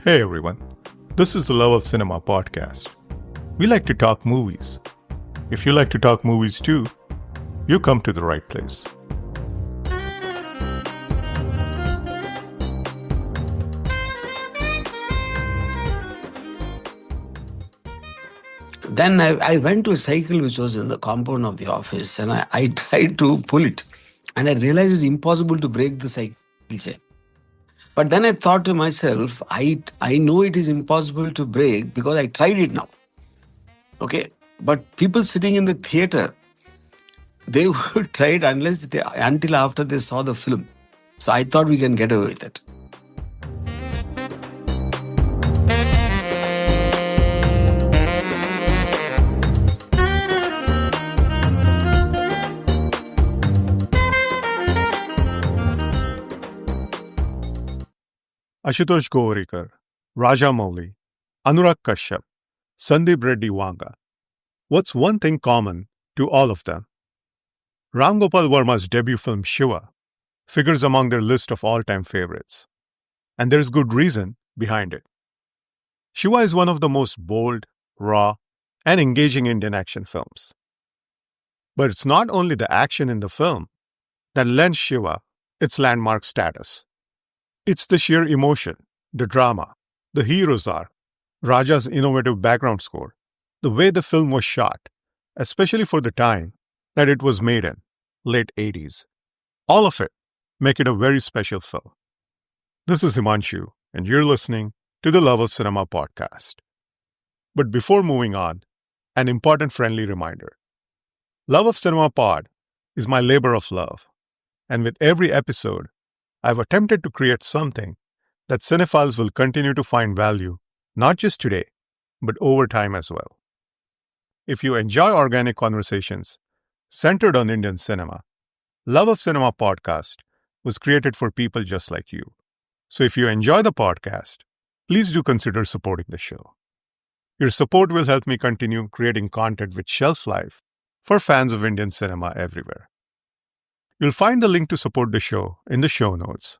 Hey everyone, this is the Love of Cinema podcast. We like to talk movies. If you like to talk movies too, you come to the right place. Then I went to a cycle which was in the compound of the office, and I tried to pull it. And I realized it's impossible to break the cycle chain. But then I thought to myself, I know it is impossible to break because I tried it now. Okay? But people sitting in the theater, they would try it until after they saw the film. So I thought we can get away with it. Ashutosh Gowariker, Rajamouli, Anurag Kashyap, Sandeep Reddy Vanga. What's one thing common to all of them? Gopal Varma's debut film Shiva figures among their list of all-time favorites. And there's good reason behind it. Shiva is one of the most bold, raw, and engaging Indian action films. But it's not only the action in the film that lends Shiva its landmark status. It's the sheer emotion, the drama, the hero's arc, Raja's innovative background score, the way the film was shot, especially for the time that it was made in, late 80s. All of it make it a very special film. This is Himanshu, and you're listening to the Love of Cinema podcast. But before moving on, an important friendly reminder. Love of Cinema pod is my labor of love, and with every episode, I've attempted to create something that cinephiles will continue to find value, not just today, but over time as well. If you enjoy organic conversations centered on Indian cinema, Love of Cinema podcast was created for people just like you. So if you enjoy the podcast, please do consider supporting the show. Your support will help me continue creating content with shelf life for fans of Indian cinema everywhere. You'll find the link to support the show in the show notes.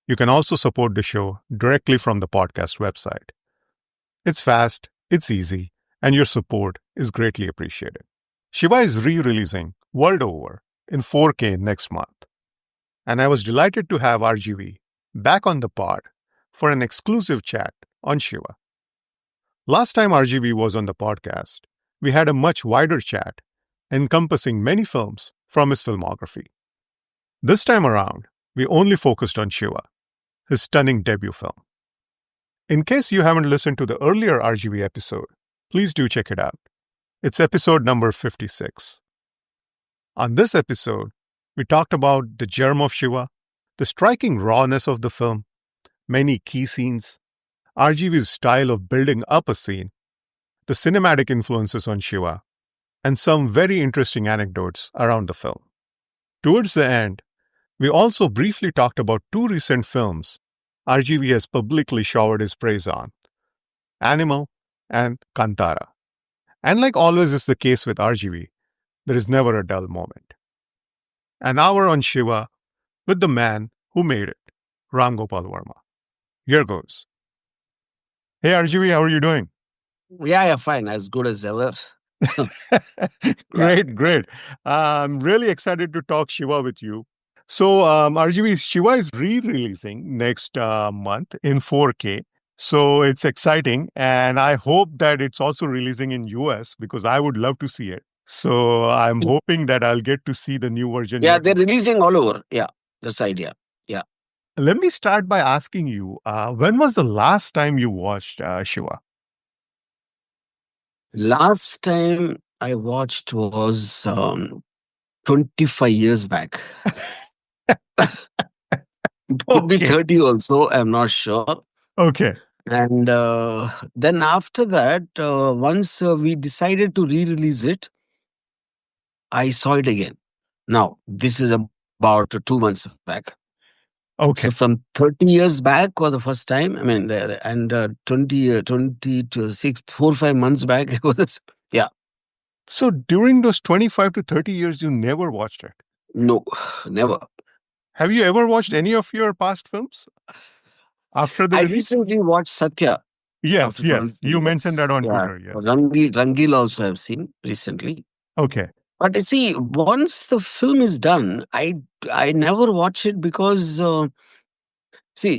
You can also support the show directly from the podcast website. It's fast, it's easy, and your support is greatly appreciated. Shiva is re-releasing world over in 4K next month. And I was delighted to have RGV back on the pod for an exclusive chat on Shiva. Last time RGV was on the podcast, we had a much wider chat encompassing many films from his filmography. This time around, we only focused on Shiva, his stunning debut film. In case you haven't listened to the earlier RGV episode, please do check it out. It's episode number 56. On this episode, we talked about the germ of Shiva, the striking rawness of the film, many key scenes, RGV's style of building up a scene, the cinematic influences on Shiva, and some very interesting anecdotes around the film. Towards the end, we also briefly talked about two recent films RGV has publicly showered his praise on, Animal and Kantara. And like always is the case with RGV, there is never a dull moment. An hour on Shiva with the man who made it, Gopal Varma. Here goes. Hey RGV, how are you doing? Yeah, fine. As good as ever. Great. I'm really excited to talk Shiva with you. So, RGV, Shiva is re-releasing next month in 4K. So it's exciting. And I hope that it's also releasing in US because I would love to see it. So I'm hoping that I'll get to see the new version. Yeah, they're releasing all over. Yeah, that's the idea. Yeah. Let me start by asking you, when was the last time you watched Shiva? Last time I watched was 25 years back. Could be 30 also, I'm not sure. Okay. And then after that, once we decided to re-release it, I saw it again. Now, this is about 2 months back. Okay. So from 30 years back was the first time. I mean, and 20 to 6, 4, 5 months back it was. Yeah. So during those 25 to 30 years, you never watched it? No, never. Have you ever watched any of your past films? After the I release? recently watched Satya Yes, after 12 yes. You mentioned years. that on Yeah. Twitter. Yes. Rangil also I've seen recently. Okay. But you see, once the film is done, I never watch it because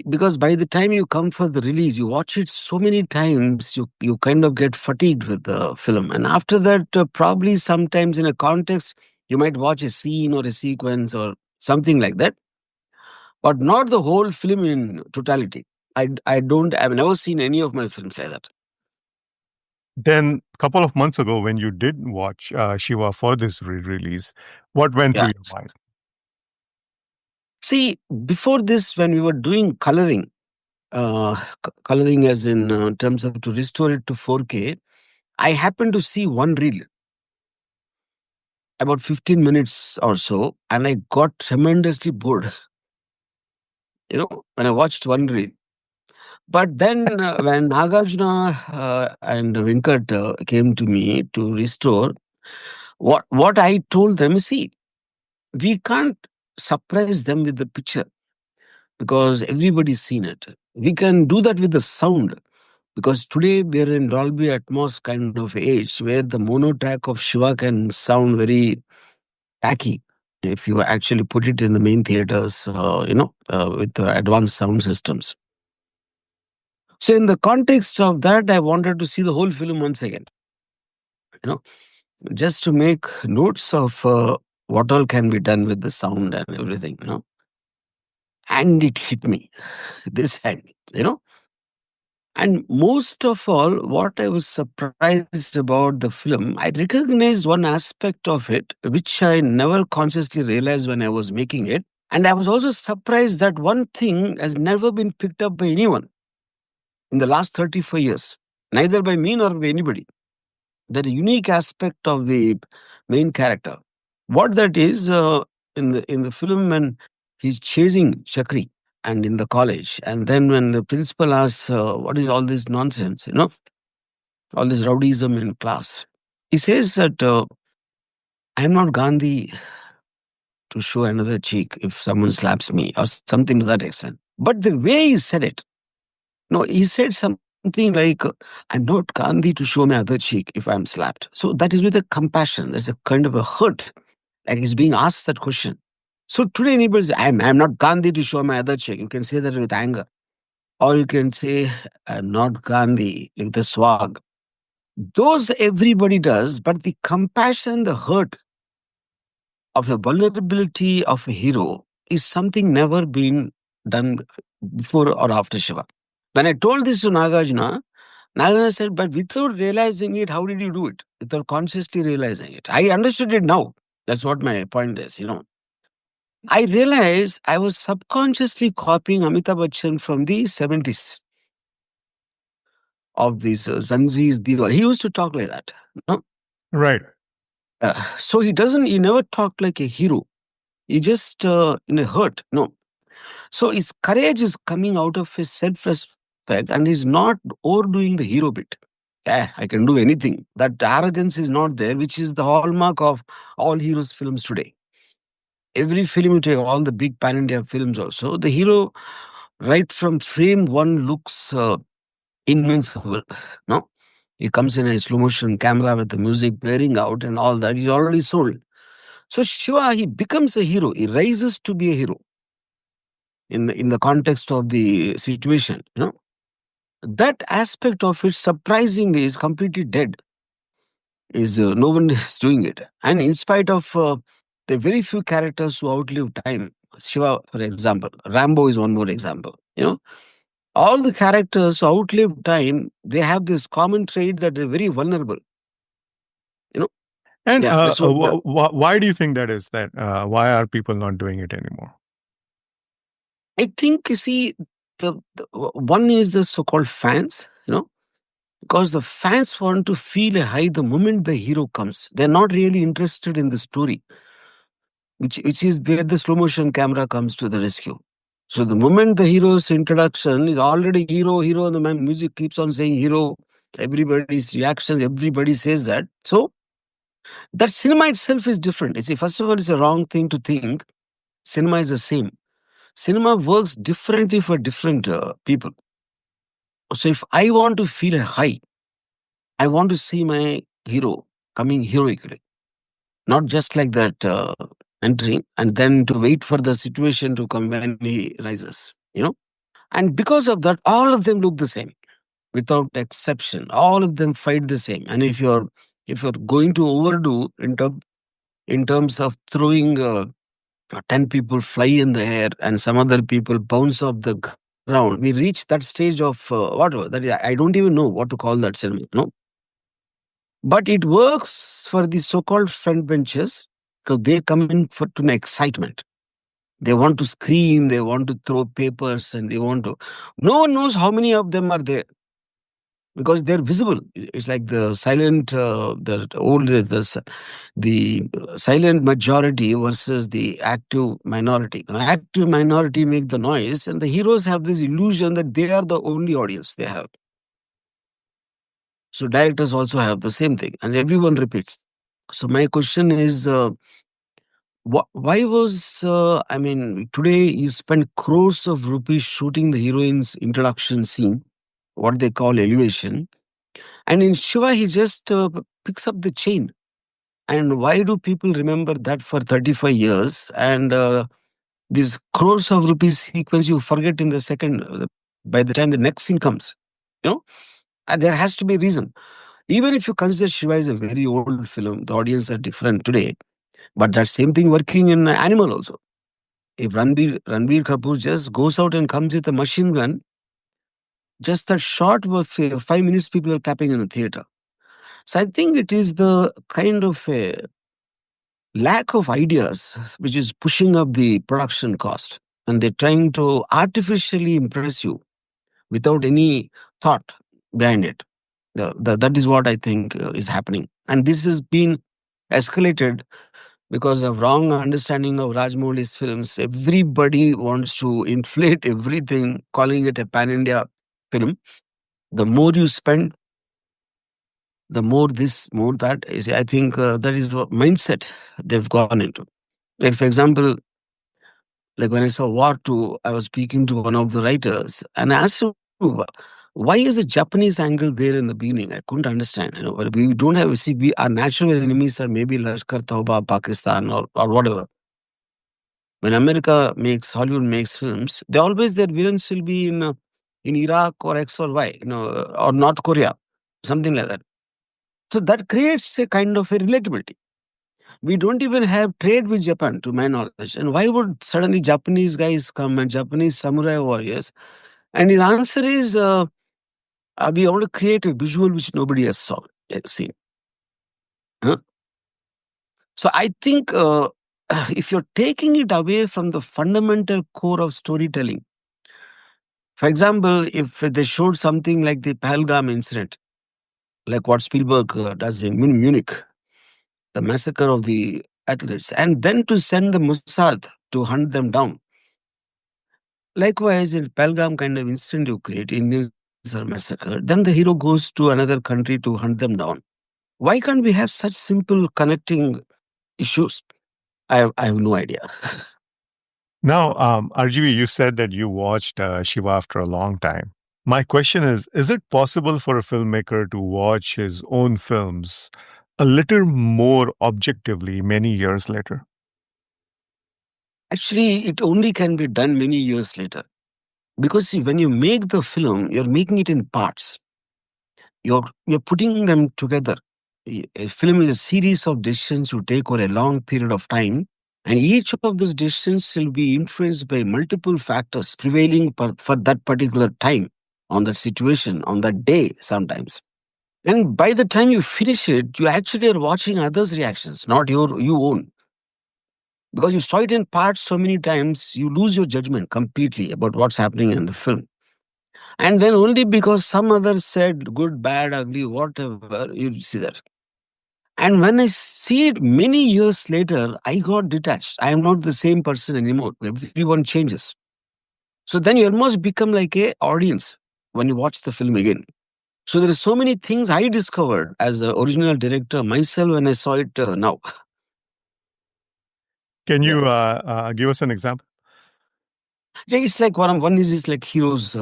because by the time you come for the release, you watch it so many times, you kind of get fatigued with the film, and after that, probably sometimes in a context, you might watch a scene or a sequence or something like that, but not the whole film in totality. I've never seen any of my films like that. Then, a couple of months ago, when you did watch Shiva for this release, what went through Yeah. your mind? See, before this, when we were doing coloring, coloring as in terms of to restore it to 4K, I happened to see one reel about 15 minutes or so, and I got tremendously bored, when I watched one reel. But then when Nagarjuna and Venkat came to me to restore, what I told them, see, we can't surprise them with the picture because everybody's seen it. We can do that with the sound because today we are in Dolby Atmos kind of age where the mono track of Shiva can sound very tacky if you actually put it in the main theaters, with the advanced sound systems. So, in the context of that, I wanted to see the whole film once again, you know, just to make notes of what all can be done with the sound and everything. And it hit me this hand, you know. And most of all, what I was surprised about the film, I recognized one aspect of it, which I never consciously realized when I was making it. And I was also surprised that one thing has never been picked up by anyone in the last 34 years, neither by me nor by anybody. The unique aspect of the main character. What that is in the film when he's chasing Chakri and in the college, and then when the principal asks, "What is all this nonsense?" All this rowdyism in class. He says that I am not Gandhi to show another cheek if someone slaps me or something to that extent. But the way he said it, no, he said something like, I'm not Gandhi to show my other cheek if I'm slapped. So that is with a compassion. There's a kind of a hurt, like he's being asked that question. So today anybody says, I'm not Gandhi to show my other cheek. You can say that with anger. Or you can say, I'm not Gandhi, like the swag. Those everybody does, but the compassion, the hurt of the vulnerability of a hero is something never been done before or after Shiva. When I told this to Nagarjuna said, but without realizing it, how did you do it? Without consciously realizing it. I understood it now. That's what my point is. I realized I was subconsciously copying Amitabh Bachchan from the 70s of these Zanzi's Diwali. He used to talk like that. No? Right. So he never talked like a hero. He just in a hurt. No. So his courage is coming out of his self-respect and he's not overdoing the hero bit. Yeah, I can do anything. That arrogance is not there, which is the hallmark of all heroes' films today. Every film you take, all the big pan-India films also, the hero right from frame one looks invincible. No? He comes in a slow motion camera with the music blaring out and all that. He's already sold. So Shiva, he becomes a hero. He rises to be a hero in the context of the situation. That aspect of it surprisingly is completely dead. Is no one is doing it, and in spite of the very few characters who outlive time, Shiva, for example, Rambo is one more example. All the characters who outlive time, they have this common trait that they're very vulnerable. You know, And yeah. So why do you think that is? That why are people not doing it anymore? I think you see the one is the so-called fans. Because the fans want to feel a high the moment the hero comes. They're not really interested in the story, which is where the slow motion camera comes to the rescue. So the moment the hero's introduction is already hero, and the music keeps on saying hero, everybody's reactions, everybody says that. So that cinema itself is different. You see, first of all, it's a wrong thing to think cinema is the same. cinema works differently for different people. So if I want to feel a high, I want to see my hero coming heroically, not just like that entering and then to wait for the situation to come when he rises. And because of that, all of them look the same without exception. All of them fight the same. And if you're going to overdo in terms of throwing 10 people fly in the air and some other people bounce off the ground, we reach that stage of whatever. That is, I don't even know what to call that cinema. No, but it works for the so-called front benches because they come in for to an excitement. They want to scream, they want to throw papers, and they want to. No one knows how many of them are there because they're visible. It's like the silent, the silent majority versus the active minority. The active minority make the noise, and the heroes have this illusion that they are the only audience they have. So directors also have the same thing, and everyone repeats. So my question is, why was I mean, today you spend crores of rupees shooting the heroine's introduction scene, what they call elevation, and in Shiva he just picks up the chain. And why do people remember that for 35 years? And these crores of rupees sequence you forget in the second, by the time the next scene comes. You know, and there has to be a reason. Even if you consider Shiva is a very old film, the audience are different today. But that same thing working in Animal also. If Ranbir Kapoor just goes out and comes with a machine gun, just that short of 5 minutes, people are clapping in the theater. So I think it is the kind of a lack of ideas which is pushing up the production cost. And they're trying to artificially impress you without any thought behind it. That is what I think is happening. And this has been escalated because of wrong understanding of Rajamouli's films. Everybody wants to inflate everything, calling it a pan-India film. The more you spend, the more this, more that is. I think that is what mindset they've gone into. Like for example, like when I saw War 2, I was speaking to one of the writers and I asked him, why is the Japanese angle there in the beginning? I couldn't understand. But we don't have, see, our natural enemies are maybe Lashkar Tauba, Pakistan, or whatever. When America makes, Hollywood makes films, they always, their villains will be in Iraq or X or Y, or North Korea, something like that. So that creates a kind of a relatability. We don't even have trade with Japan, to my knowledge. And why would suddenly Japanese guys come and Japanese samurai warriors? And his answer is, we want to create a visual which nobody has seen. Huh? So I think if you're taking it away from the fundamental core of storytelling, for example, if they showed something like the Pahalgam incident, like what Spielberg does in Munich, the massacre of the athletes, and then to send the Mossad to hunt them down. Likewise, in Pahalgam kind of incident you create, Indians are massacred, then the hero goes to another country to hunt them down. Why can't we have such simple connecting issues? I have no idea. Now, RGV, you said that you watched Shiva after a long time. My question is it possible for a filmmaker to watch his own films a little more objectively many years later? Actually, it only can be done many years later. Because see, when you make the film, you're making it in parts. You're putting them together. A film is a series of decisions you take over a long period of time, and each of those decisions will be influenced by multiple factors prevailing for that particular time, on that situation, on that day sometimes. And by the time you finish it, you actually are watching others' reactions, not your own. Because you saw it in parts so many times, you lose your judgment completely about what's happening in the film. And then only because some others said good, bad, ugly, whatever, you see that. And when I see it many years later, I got detached. I am not the same person anymore. Everyone changes. So then you almost become like a audience when you watch the film again. So there are so many things I discovered as an original director myself when I saw it now. Can Yeah. you give us an example? Yeah, it's like one is like heroes.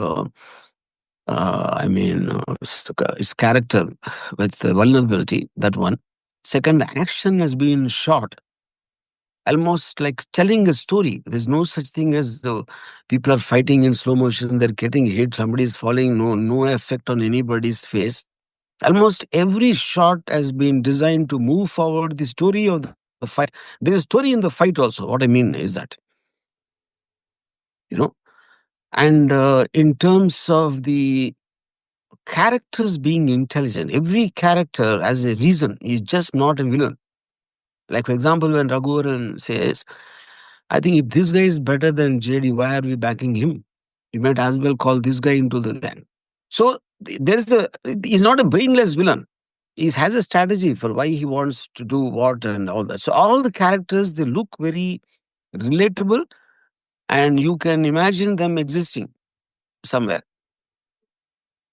His character with vulnerability. That one. Second, the action has been shot almost like telling a story. There's no such thing as people are fighting in slow motion. They're getting hit. Somebody is falling. No effect on anybody's face. Almost every shot has been designed to move forward the story of the fight. There is a story in the fight also. What I mean is that, you know, and in terms of the characters being intelligent, every character has a reason. He's just not a villain. Like, for example, when Raghuvaran says, I think if this guy is better than JD, why are we backing him? You might as well call this guy into the gang. So he's not a brainless villain. He has a strategy for why he wants to do what and all that. So all the characters, they look very relatable and you can imagine them existing somewhere.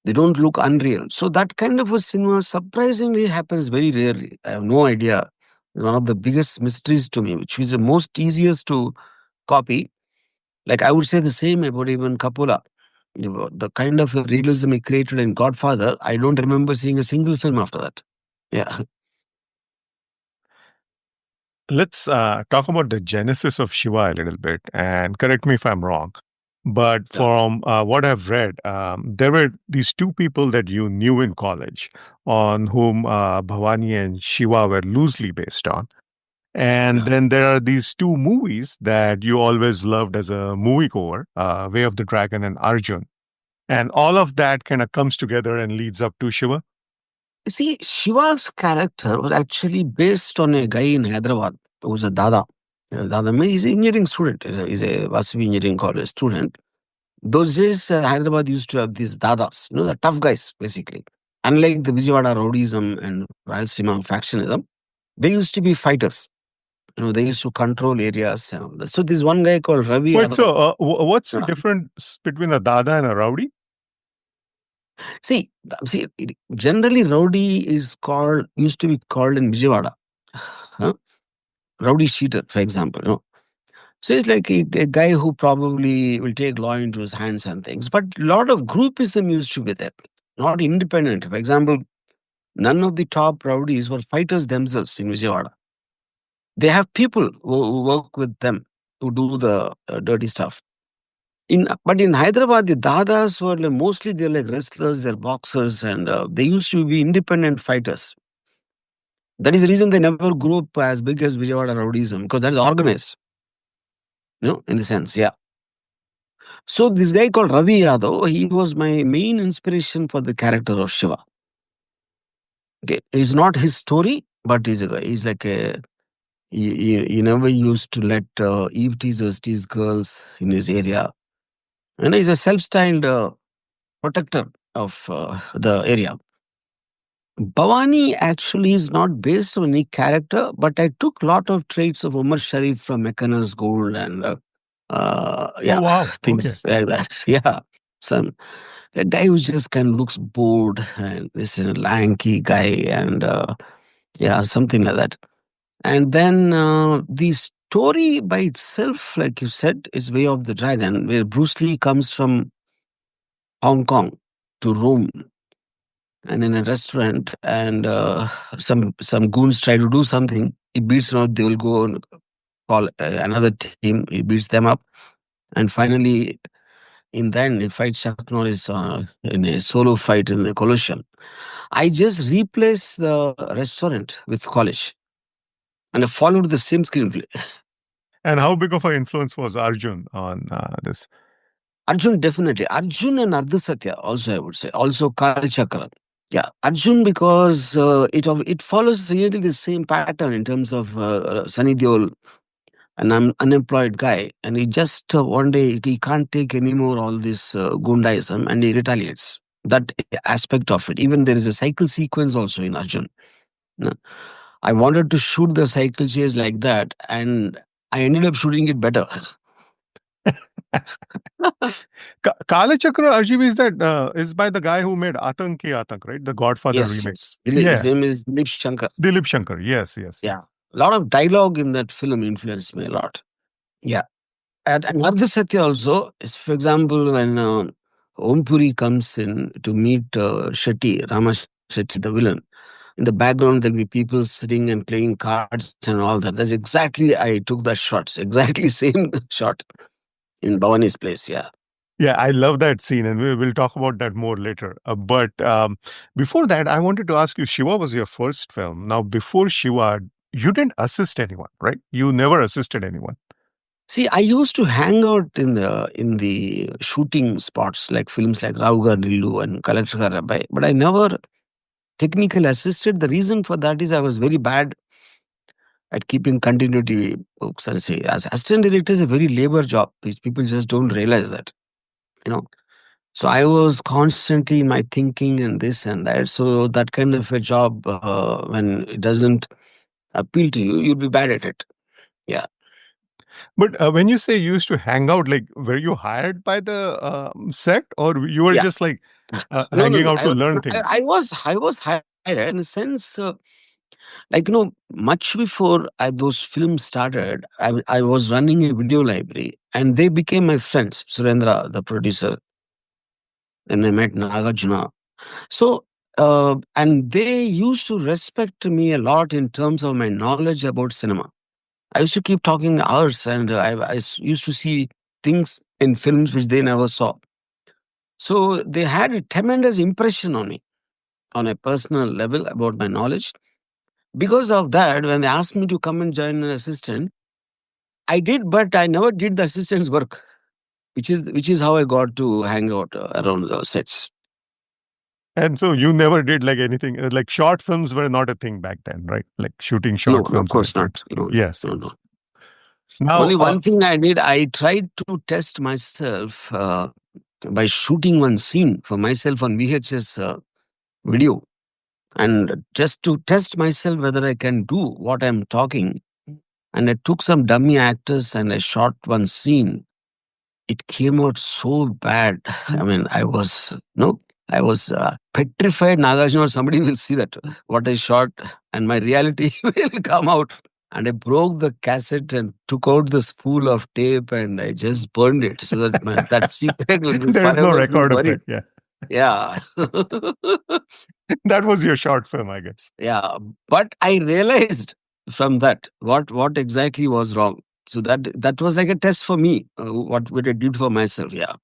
They don't look unreal. So that kind of a cinema surprisingly happens very rarely. I have no idea. One of the biggest mysteries to me, which is the most easiest to copy. Like I would say the same about even Coppola. The kind of realism he created in Godfather, I don't remember seeing a single film after that. Yeah. Let's talk about the genesis of Shiva a little bit, and correct me if I'm wrong. But Yeah. from what I've read, there were these two people that you knew in college on whom Bhavani and Shiva were loosely based on. And Yeah. then there are these two movies that you always loved as a moviegoer, Way of the Dragon and Arjun. And all of that kind of comes together and leads up to Shiva. You see, Shiva's character was actually based on a guy in Hyderabad who was a Dada. Dada means he's an engineering student. He's a Vasavi Engineering College student. Those days, Hyderabad used to have these Dadas, the tough guys, basically. Unlike the Vijayawada rowdyism and Rayalaseema factionism, they used to be fighters. They used to control areas and all that. So this one guy called Ravi Wait, Yadav. so what's the uh, difference between a Dada and a Rowdy? Generally rowdy used to be called in Vijayawada. Huh? Rowdy cheater, for example. So it's like a guy who probably will take law into his hands and things. But a lot of groupism used to be there, not independent. For example, none of the top rowdies were fighters themselves in Vijayawada. They have people who work with them who do the dirty stuff. But in Hyderabad, the Dadas were mostly they're like wrestlers, they're boxers, and they used to be independent fighters. That is the reason they never grew up as big as Vijayawada rowdyism because that is organized, in the sense, yeah. So this guy called Ravi Yadav, he was my main inspiration for the character of Shiva. Okay, it's not his story, but he's a guy. He's like he never used to let Eve teasers tease girls in his area, and he's a self-styled protector of the area. Bhavani actually is not based on any character, but I took a lot of traits of Umar Sharif from Meccaner's Gold and Oh, wow. things like that. Yeah, some a guy who just kind of looks bored and this is a lanky guy and something like that. And then the story by itself, like you said, is Way of the Dragon, where Bruce Lee comes from Hong Kong to Rome and in a restaurant and some goons try to do something. He beats them up. They will go and call another team. He beats them up. And finally, in the end, he fights Chuck Norris in a solo fight in the Colosseum. I just replaced the restaurant with college. And I followed the same screenplay. And how big of an influence was Arjun on this? Arjun, definitely. Arjun and Ardhasatya also, I would say. Also Kal Chakra. Yeah, Arjun because it follows really the same pattern in terms of Sunny Deol, an unemployed guy, and he just one day he can't take anymore all this gundaism and he retaliates. That aspect of it. Even there is a cycle sequence also in Arjun. No. I wanted to shoot the cycle chase like that, and I ended up shooting it better. Kala Chakra Arjiv is by the guy who made Atank Ki Atank, right? The Godfather Yes, remake. yes. Yeah, His name is Dilip Shankar. Dilip Shankar. Yes, yes. Yeah. A lot of dialogue in that film influenced me a lot. Yeah. at Ardha Satya also, is, for example, when Om Puri comes in to meet Shetty, Rama Shetty, the villain, in the background there'll be people sitting and playing cards and all that. That's exactly, I took that shot. It's exactly same shot in Bhavani's place. Yeah. Yeah, I love that scene, and we will talk about that more later. But before that, I wanted to ask you, Shiva was your first film. Now, before Shiva, you didn't assist anyone, right? You never assisted anyone. See, I used to hang out in the shooting spots like films like Rauga Nillu and Collector Rabbi, but I never technically assisted. The reason for that is I was very bad at keeping continuity books. I say, as assistant director is a very labor job, which people just don't realize that. You know, so I was constantly in my thinking and this and that. So that kind of a job, when it doesn't appeal to you, you'll be bad at it. Yeah. But when you say you used to hang out, like, were you hired by the set, or you were Yeah. just like No, no, hanging no. out to learn things? I was hired in a sense, like, much before those films started, I was running a video library and they became my friends. Surendra, the producer, and I met Nagarjuna. So, and they used to respect me a lot in terms of my knowledge about cinema. I used to keep talking hours, and used to see things in films which they never saw. So they had a tremendous impression on me on a personal level about my knowledge. Because of that, when they asked me to come and join an assistant, I did, but I never did the assistant's work, which is how I got to hang out around the sets. And so you never did like anything, like short films were not a thing back then, right? Like shooting No, short of films and course everything. not. No, Yes, no, yes. no. Now, Only one thing I did, I tried to test myself by shooting one scene for myself on VHS video. And just to test myself whether I can do what I'm talking. And I took some dummy actors and I shot one scene. It came out so bad. I mean, I was, no, I was petrified. Nagarjuna or somebody will see that, what I shot, and my reality will come out. And I broke the cassette and took out the spool of tape and I just burned it so that that secret will be there is no forever be record of buried. it. Yeah. Yeah. That was your short film, I guess. Yeah. But I realized from that what exactly was wrong. So that was like a test for me. What I did for myself. Yeah.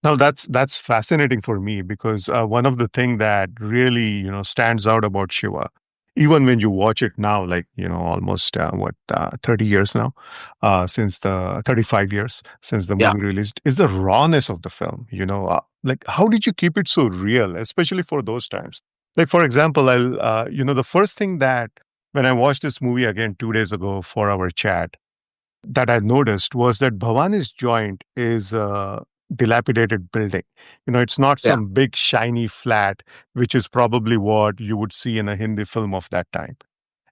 Now that's fascinating for me because one of the thing that really stands out about Shiva, even when you watch it now, like almost 30 years now, since the 35 years since the Yeah. movie released, is the rawness of the film. Like how did you keep it so real, especially for those times? Like for example, the first thing that when I watched this movie again 2 days ago for our chat that I noticed was that Bhavani's joint is a dilapidated building. It's not Yeah. some big shiny flat, which is probably what you would see in a Hindi film of that time.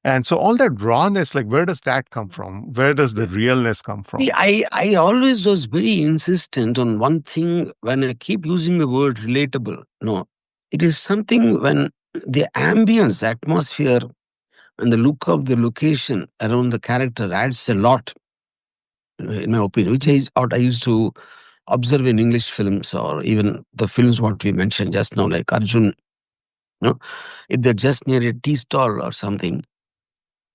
And so all that rawness, like where does that come from? Where does the realness come See, from? I always was very insistent on one thing when I keep using the word relatable. No, it is something when the ambience, the atmosphere, and the look of the location around the character adds a lot, in my opinion, which is what I used to observe in English films or even the films what we mentioned just now, like Arjun. If they're just near a tea stall or something,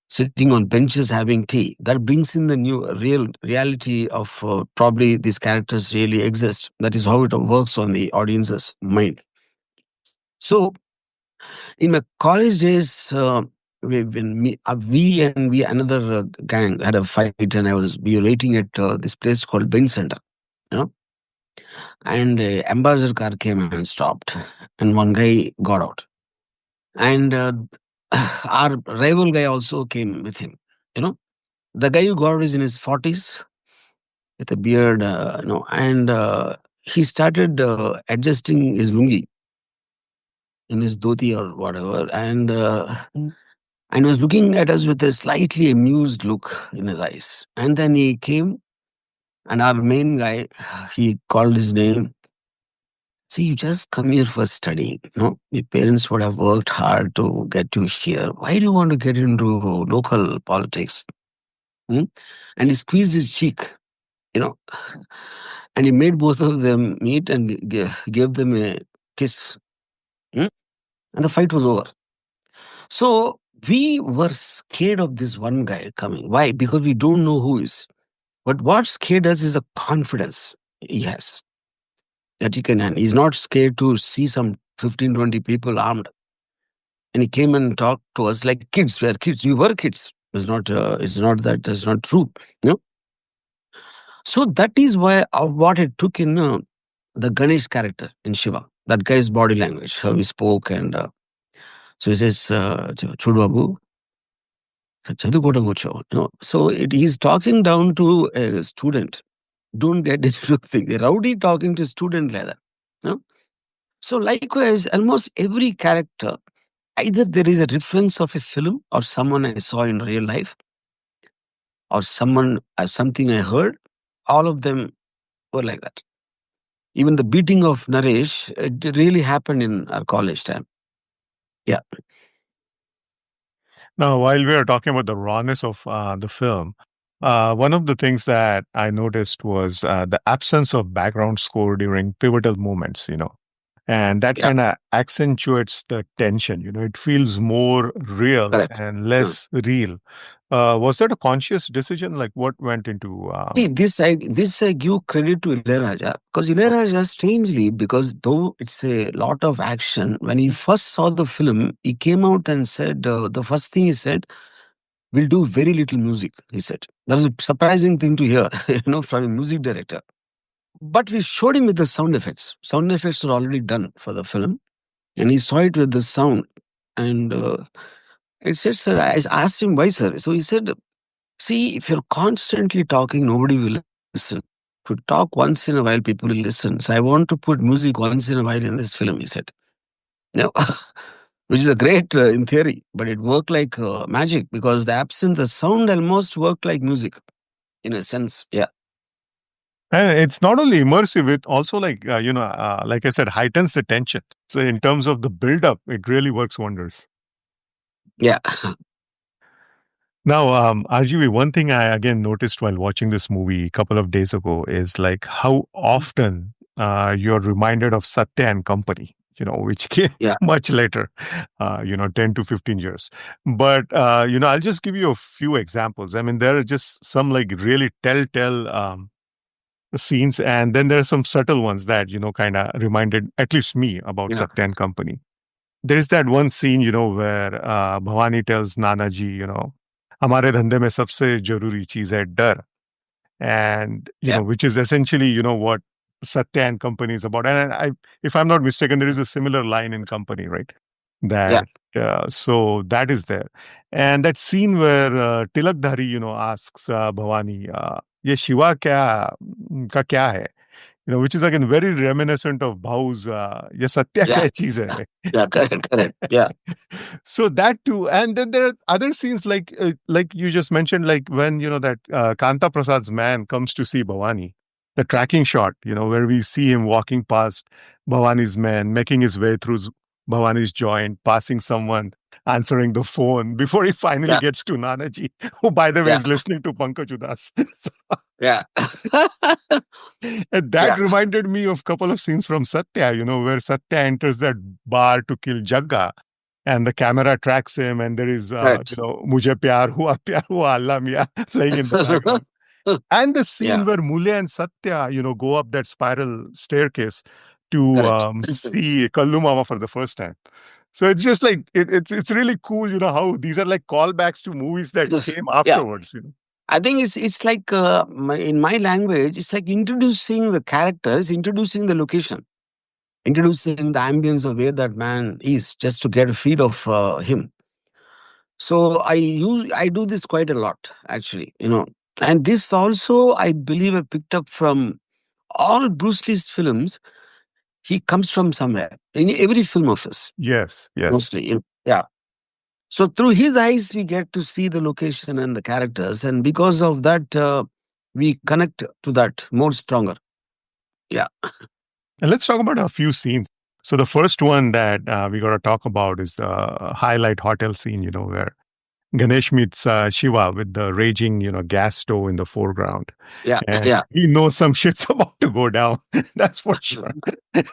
sitting on benches having tea, that brings in the new real reality of probably these characters really exist. That is how it works on the audience's mind. So in my college days, we and we another gang had a fight, and we were waiting at this place called Bain Center, you know, and a ambassador car came and stopped, and one guy got out, and our rival guy also came with him. You know, the guy who got out is in his 40s with a beard, and he started adjusting his lungi in his dhoti or whatever, and was looking at us with a slightly amused look in his eyes. And then he came, and our main guy, he called his name. See, you just come here for study. Your parents would have worked hard to get you here. Why do you want to get into local politics? Hmm? And he squeezed his cheek. you know, and he made both of them meet and gave them a kiss. Hmm? And the fight was over. So we were scared of this one guy coming. Why? Because we don't know who is. But what scared us is a confidence he has that he can handle. He's not scared to see some 15, 20 people armed. And he came and talked to us like kids. We are kids. We were kids. It's not that that's not true. You know? So that is why what I took in the Ganesh character in Shiva. That guy's body language, how he spoke. And so he says, Chudu Chadukota Gocho. So he's talking down to a student. Don't get into thing. A rowdy talking to student like that. You know? So likewise, almost every character, either there is a reference of a film or someone I saw in real life or someone something I heard, all of them were like that. Even the beating of Naresh, it really happened in our college time. Yeah, Now, while we are talking about the rawness of the film, one of the things that I noticed was the absence of background score during pivotal moments, and that yeah, kind of accentuates the tension. It feels more real correct. and Uh, less real. Was that a conscious decision? Like what went into? See, this I give credit to Ilayaraja because Ilayaraja, strangely, because though it's a lot of action, when he first saw the film, he came out and said the first thing he said, "We'll do very little music." He said that was a surprising thing to hear, from a music director. But we showed him with the sound effects. Sound effects were already done for the film, and he saw it with the sound. And it said, sir, I asked him why, sir. So he said, see, if you're constantly talking, nobody will listen. If you talk once in a while, people will listen. So I want to put music once in a while in this film, he said. No, which is a great in theory, but it worked like magic because the sound almost worked like music in a sense. Yeah, And it's not only immersive; it also like I said, heightens the tension. So in terms of the build-up, it really works wonders. yeah, Now, RGV, one thing I again noticed while watching this movie a couple of days ago is like how often you're reminded of Satya and Company, which came yeah, much later, 10 to 15 years. But, I'll just give you a few examples. I mean, there are just some like really telltale scenes, and then there are some subtle ones that, kind of reminded at least me about yeah, Satya and Company. There's that one scene, where Bhavani tells Nanaji, हमारे धंधे में सबसे जरूरी चीज है डर, and yeah, which is essentially what Satya and Company is about. And if I'm not mistaken, there is a similar line in Company, right? yeah, That so that is there, and that scene where Tilakdhari asks Bhavani, ये शिवा का क्या है, which is again very reminiscent of Bhau's ये Satya yeah, क्या चीज है. yeah, correct, correct. Yeah, So that too, and then there are other scenes like you just mentioned, like when that Kanta Prasad's man comes to see Bhavani, the tracking shot, where we see him walking past Bhavani's man, making his way through Bhavani's joint, passing someone, answering the phone before he finally yeah, gets to Nanaji, who by the way yeah, is listening to Pankaj Udas. yeah, And that yeah, reminded me of a couple of scenes from Satya, where Satya enters that bar to kill Jagga, and the camera tracks him, and there is, correct. Mujhe Pyar Hua Allah Mia playing in the background. And the scene Yeah, where Mule and Satya, go up that spiral staircase to correct. see Kallu Mama for the first time. So it's just like, it's really cool, how these are like callbacks to movies that came Yeah, afterwards. I think it's like in my language, it's like introducing the characters, introducing the location, introducing the ambience of where that man is, just to get a feel of him. So I do this quite a lot actually, and this also I believe I picked up from all Bruce Lee's films. He comes from somewhere in every film of his, Yes, yes. mostly. Yeah. So through his eyes, we get to see the location and the characters, and because of that, we connect to that more stronger. Yeah, And let's talk about a few scenes. So the first one that we got to talk about is the highlight hotel scene, where Ganesh meets Shiva with the raging, gas stove in the foreground. Yeah, And yeah. we know some shit's about to go down. That's for sure.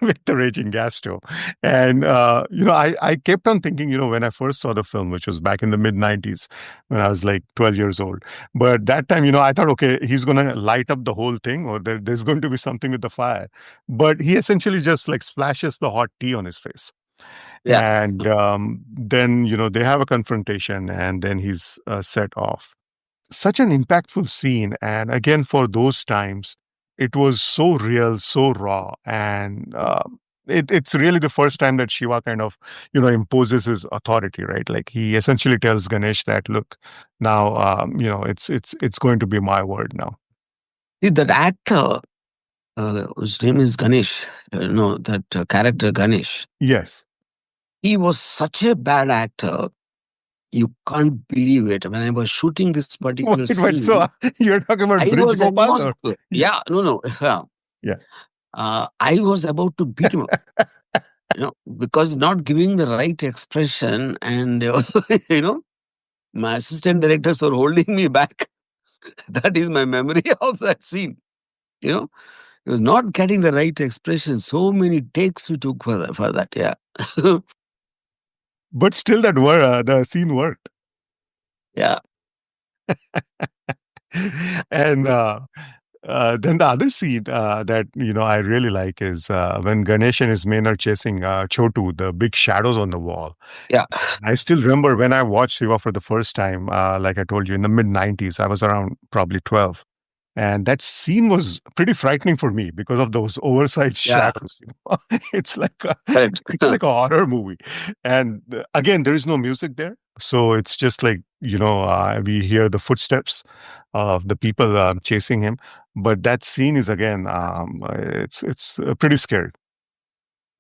With the raging gas stove. And, I kept on thinking, when I first saw the film, which was back in the mid 90s, when I was like 12 years old. But that time, I thought, okay, he's going to light up the whole thing or there's going to be something with the fire. But he essentially just like splashes the hot tea on his face. Yeah. And then, they have a confrontation and then he's set off. Such an impactful scene. And again, for those times, it was so real, so raw. And it's really the first time that Shiva kind of, imposes his authority, right? Like he essentially tells Ganesh that, look, now, it's going to be my word now. See, that actor, whose name is Ganesh, that character Ganesh, Yes. he was such a bad actor. You can't believe it. When I was shooting this particular Wait, so scene, you're talking about I Bridge was Gopal or? impossible. Yeah, no. Yeah. I was about to beat him up, because not giving the right expression, and my assistant directors were holding me back. That is my memory of that scene. You know, he was not getting the right expression. So many takes we took for that. Yeah, But still, the scene worked. yeah, And then the other scene that I really like is when Ganesh and his men are chasing Chotu, the big shadows on the wall. yeah, I still remember when I watched Shiva for the first time, like I told you, in the mid 90s. I was around probably 12. And that scene was pretty frightening for me because of those oversized yeah. shadows. It's like Correct. it's like a horror movie. And again, there is no music there, so it's just like we hear the footsteps of the people chasing him. But that scene is again, it's pretty scary.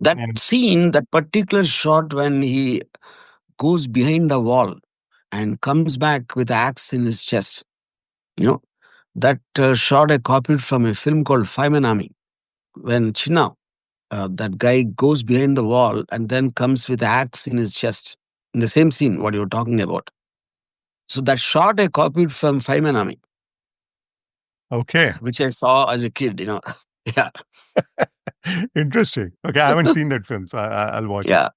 That And scene, that particular shot when he goes behind the wall and comes back with axe in his chest. You know, that shot I copied from a film called Fireman Army. When Chinna, that guy goes behind the wall and then comes with axe in his chest. In the same scene, what you're talking about. So that shot I copied from Fireman Army, okay, which I saw as a kid. Yeah, interesting. Okay, I haven't seen that film, so I'll watch it. yeah,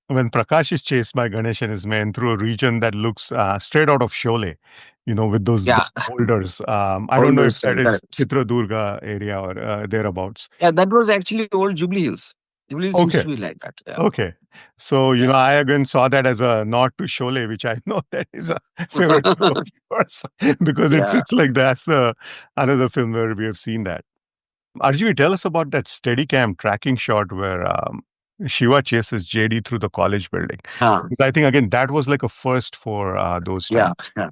When Prakash is chased by Ganesh and his men through a region that looks straight out of Sholay, with those big yeah. boulders. I don't know if Boulders that and is correct. Chitradurga area or thereabouts. Yeah, that was actually old Jubilee Hills. Jubilee Hills used Okay, to be like that. Yeah, okay. So, yeah. I again saw that as a nod to Sholay, which I know that is a favorite film of yours because it's Yeah. it's like that's another film where we have seen that. Arjun, tell us about that Steadicam tracking shot where Shiva chases JD through the college building. Huh. Because I think, again, that was like a first for those Yeah. times. Yeah.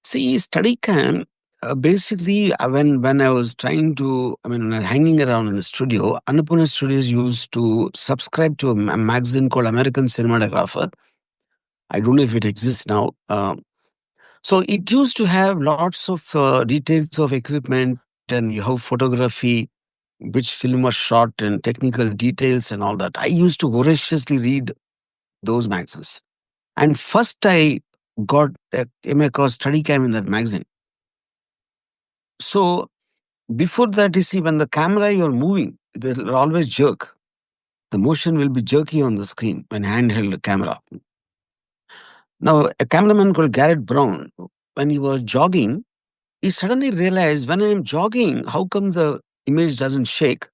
See, study camp. Basically, when I was when I was hanging around in the studio, Annapurna Studios used to subscribe to a magazine called American Cinematographer. I don't know if it exists now. So it used to have lots of details of equipment and you have photography, which film was shot, and technical details and all that. I used to voraciously read those magazines. And first, I came across Steadicam in that magazine. So before that, you see, when the camera you're moving, they'll always jerk. The motion will be jerky on the screen when handheld camera. Now, a cameraman called Garrett Brown, when he was jogging, he suddenly realized when I'm jogging, how come the image doesn't shake?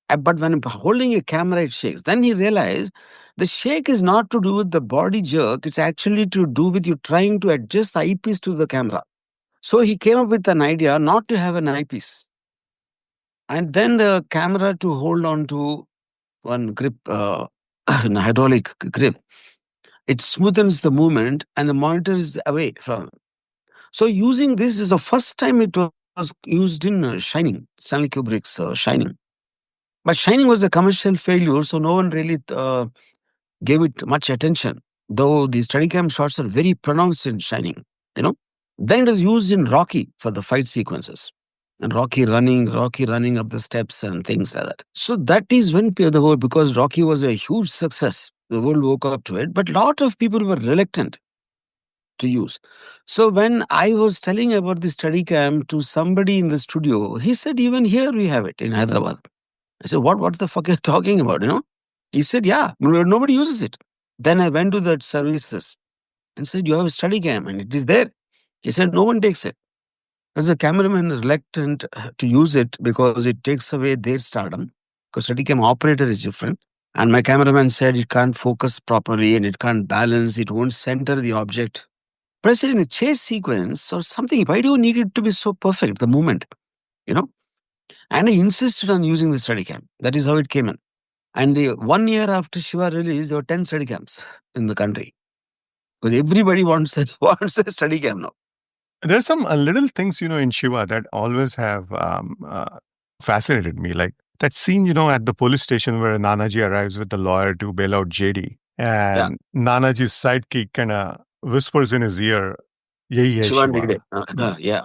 But when I'm holding a camera, it shakes. Then he realized the shake is not to do with the body jerk, it's actually to do with you trying to adjust the eyepiece to the camera. So he came up with an idea not to have an eyepiece. And then the camera to hold on to one grip, an hydraulic grip. It smoothens the movement and the monitor is away from. So using this is the first time it was used in Shining, Stanley Kubrick's Shining. But Shining was a commercial failure, so no one really gave it much attention. Though the Steadicam shots are very pronounced in Shining, you know. Then it was used in Rocky for the fight sequences. And Rocky running up the steps and things like that. So that is when the whole, because Rocky was a huge success. The world woke up to it, but a lot of people were reluctant to use. So when I was telling about the study cam to somebody in the studio, he said, even here we have it in Hyderabad. I said, what the fuck are you talking about, He said, yeah, nobody uses it. Then I went to that services and said, you have a study cam and it is there. He said, no one takes it. As a cameraman reluctant to use it because it takes away their stardom, because Steadicam operator is different. And my cameraman said it can't focus properly and it can't balance, it won't center the object. Press it in a chase sequence or something. Why do you need it to be so perfect, the movement? You know? And I insisted on using the Steadicam. That is how it came in. And the 1 year after Shiva release, there were 10 Steadicams in the country. Because everybody wants wants a Steadicam now. There's some little things, in Shiva that always have fascinated me. Like that scene, at the police station where Nanaji arrives with the lawyer to bail out JD. Yeah. And Nanaji's sidekick kind of whispers in his ear, Yehi hai Shiva did Shiva. it. Yeah.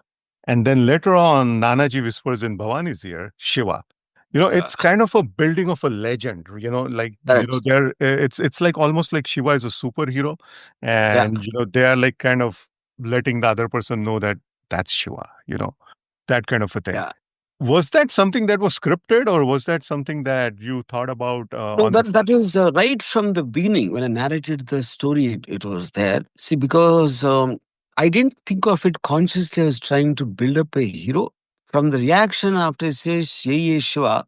And then later on, Nanaji whispers in Bhavani's ear, Shiva. Yeah. It's kind of a building of a legend, Correct. there, it's like almost like Shiva is a superhero. Yeah. And, they are like kind of letting the other person know that that's Shiva, that kind of a thing. Yeah. Was that something that was scripted or was that something that you thought about No, on the that is right from the beginning when I narrated the story. It was there. See, because I didn't think of it consciously. I was trying to build up a hero. From the reaction after it says Ye Shiva,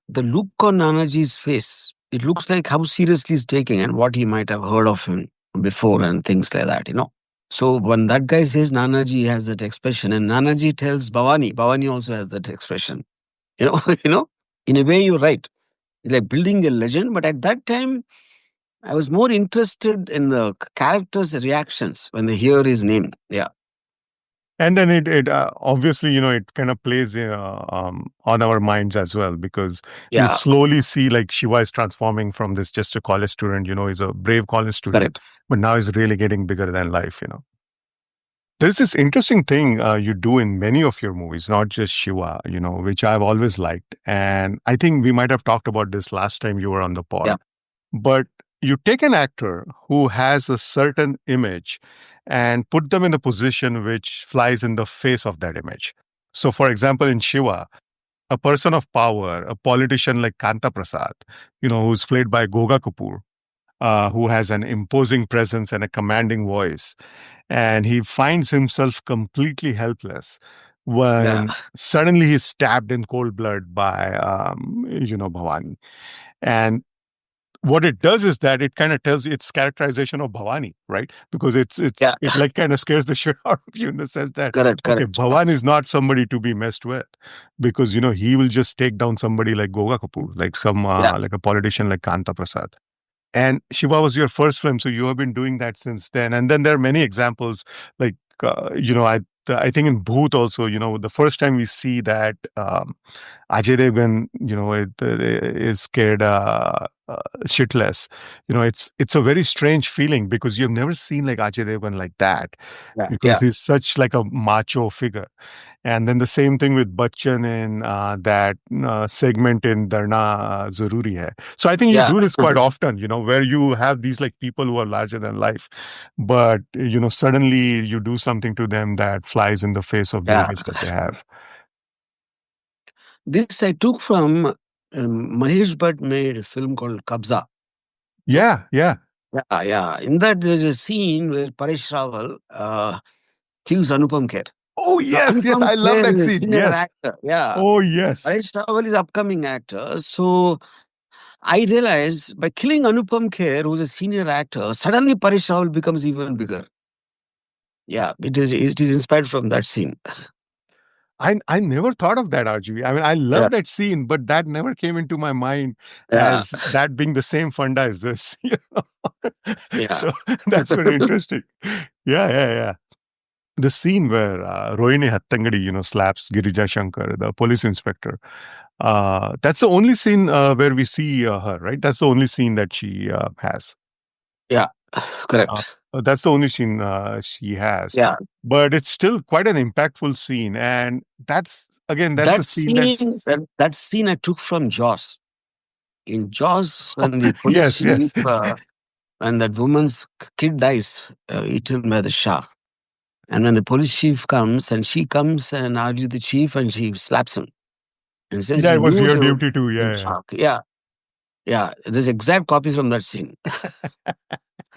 the look on Nanaji's face, it looks like how seriously he's taking and what he might have heard of him before and things like that. So when that guy says Nanaji has that expression, and Nanaji tells Bhavani also has that expression. In a way, you're right. It's like building a legend, but at that time, I was more interested in the characters' reactions when they hear his name. Yeah, And then it obviously, it kind of plays on our minds as well, because you yeah, slowly see like Shiva is transforming from this just a college student, he's a brave college student, correct. but now he's really getting bigger than life. There's this interesting thing you do in many of your movies, not just Shiva, which I've always liked. And I think we might have talked about this last time you were on the pod. Yeah, But you take an actor who has a certain image and put them in a position which flies in the face of that image. So, for example, in Shiva, a person of power, a politician like Kanta Prasad, who's played by Goga Kapoor, who has an imposing presence and a commanding voice. And he finds himself completely helpless yeah, when suddenly he's stabbed in cold blood by, Bhavani. And what it does is that it kind of tells you its characterization of Bhavani, right? Because yeah, it like kind of scares the shit out of you in the sense that, correct, okay, correct. Bhavani is not somebody to be messed with, because he will just take down somebody like Goga Kapoor, like some Yeah, like a politician like Kanta Prasad. And Shiva was your first film, so you have been doing that since then. And then there are many examples, like I think in Bhoot also, the first time we see that Ajay Devgan, is scared shitless. It's a very strange feeling because you've never seen like Ajay Devgan like that, yeah, because yeah, he's such like a macho figure. And then the same thing with Bachchan in that segment in Darna Zaruri Hai. So I think you yeah. do this quite often, where you have these like people who are larger than life, but suddenly you do something to them that flies in the face of the Yeah. image that they have. This I took from Mahesh Bhatt made a film called Kabza. No? Yeah, yeah. Yeah, yeah. In that, there's a scene where Paresh Rawal kills Anupam Kher. Oh Now, yes, yes. Anupam I love Kher that is a scene. senior Yes. actor. Yeah. Oh yes. Paresh Rawal is upcoming actor. So I realized by killing Anupam Kher, who's a senior actor, suddenly Paresh Rawal becomes even bigger. Yeah, it is inspired from that scene. I never thought of that, RGV. I mean, I Yeah, love that scene, but that never came into my mind yeah, as that being the same funda as this. yeah, So that's very interesting. Yeah, yeah, yeah. The scene where Rohini Hattangadi, slaps Girija Shankar, the police inspector. That's the only scene where we see her, right? That's the only scene that she has. yeah. Uh, Correct. that's the only scene she has. Yeah, But it's still quite an impactful scene. And that's, again, that's a that scene scene, that's. that scene I took from Jaws. In Jaws, when the police Yes, chief, yes. when that woman's kid dies, eaten by the shark, and when the police chief comes, and she comes and argues the chief, and she slaps him and says, Yeah, "You it was knew your they would duty too. eat Yeah, shark." Yeah, yeah. There's exact copy from that scene.